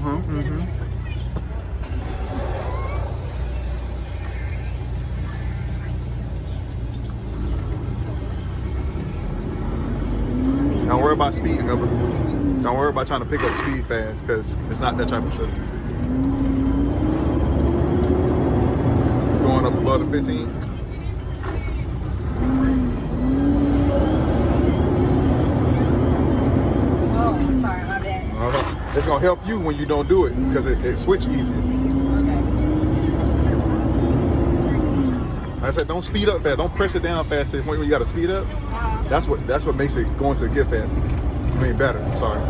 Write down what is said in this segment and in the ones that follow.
Don't worry about speed, remember. Don't worry about trying to pick up speed fast, because it's not that type of sugar. Going up above the 15. Oh, sorry, my bad. It's gonna help you when you don't do it, because it switch easier. Like I said, don't speed up fast. Don't press it down fast to the point where you gotta speed up. That's what makes it going to get fast. I mean better. I'm sorry.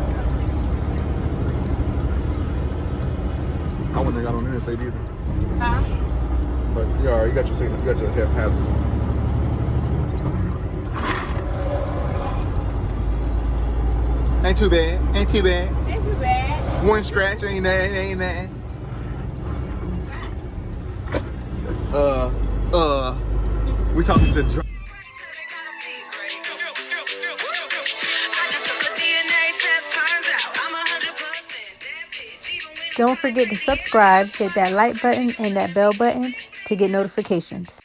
I wouldn't have got on the interstate either. Huh? But you alright, you got your signal, you got your head hazard. Ain't too bad. Ain't too bad. Ain't too bad. One scratch, ain't that. We talking to John. Don't forget to subscribe, hit that like button and that bell button to get notifications.